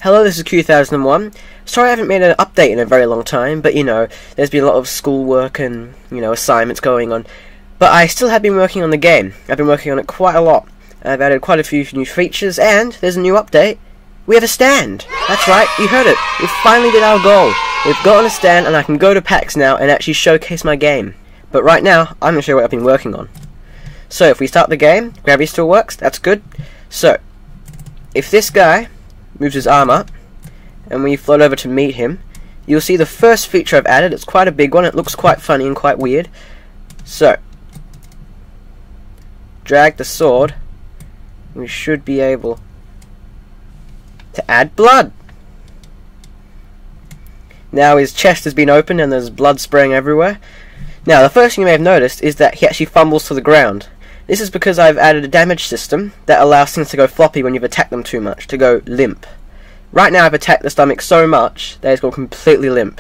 Hello, this is Q1001. Sorry I haven't made an update in a very long time, but there's been a lot of schoolwork and, assignments going on. But I still have been working on the game. I've been working on it quite a lot. I've added quite a few new features, and there's a new update. We have a stand! That's right, you heard it. We finally did our goal. We've got on a stand, and I can go to PAX now and actually showcase my game. But right now, I'm going to show you what I've been working on. So, if we start the game, gravity still works, that's good. So, if this guy moves his arm up, and we float over to meet him, you'll see the first feature I've added. It's quite a big one. It looks quite funny and quite weird. So, drag the sword. We should be able to add blood. Now his chest has been opened and there's blood spraying everywhere. Now the first thing you may have noticed is that he actually fumbles to the ground. This is because I've added a damage system that allows things to go floppy when you've attacked them too much, to go limp. Right now I've attacked the stomach so much that it's gone completely limp.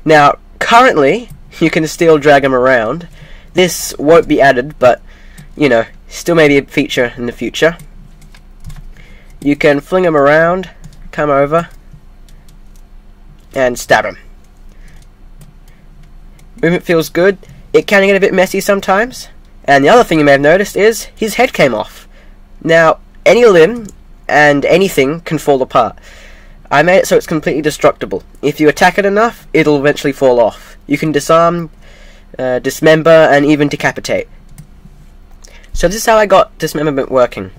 Now, currently, you can still drag him around. This won't be added, but, still may be a feature in the future. You can fling him around, come over, and stab him. Movement feels good. It can get a bit messy sometimes. And the other thing you may have noticed is his head came off. Now, any limb and anything can fall apart. I made it so it's completely destructible. If you attack it enough, it'll eventually fall off. You can disarm, dismember, and even decapitate. So this is how I got dismemberment working.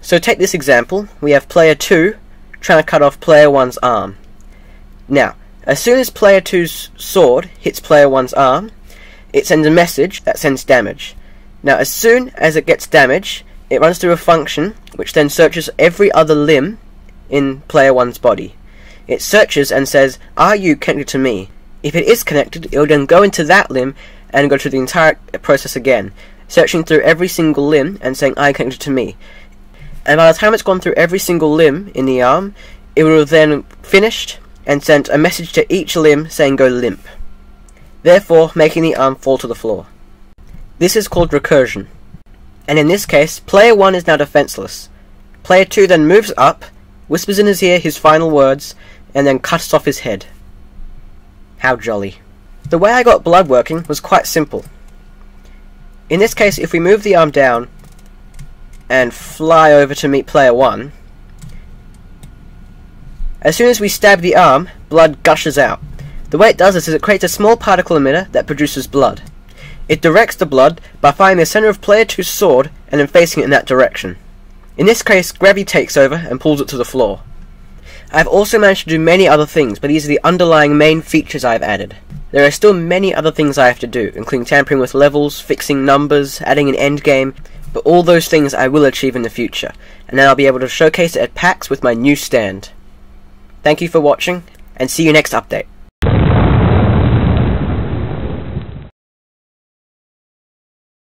So take this example. We have player 2 trying to cut off player 1's arm. Now, as soon as player 2's sword hits player 1's arm, it sends a message that sends damage. Now, as soon as it gets damage, it runs through a function which then searches every other limb in player 1's body. It searches and says, are you connected to me? If it is connected, it will then go into that limb and go through the entire process again, searching through every single limb and saying, are you connected to me? And by the time it's gone through every single limb in the arm, it will then finished and sent a message to each limb saying go limp, therefore making the arm fall to the floor. This is called recursion. And in this case, player 1 is now defenseless. Player 2 then moves up, whispers in his ear his final words, and then cuts off his head. How jolly. The way I got blood working was quite simple. In this case, if we move the arm down and fly over to meet player 1, as soon as we stab the arm, blood gushes out. The way it does this is it creates a small particle emitter that produces blood. It directs the blood by finding the center of player 2's sword and then facing it in that direction. In this case, gravity takes over and pulls it to the floor. I've also managed to do many other things, but these are the underlying main features I've added. There are still many other things I have to do, including tampering with levels, fixing numbers, adding an endgame, but all those things I will achieve in the future, and then I'll be able to showcase it at PAX with my new stand. Thank you for watching, and see you next update.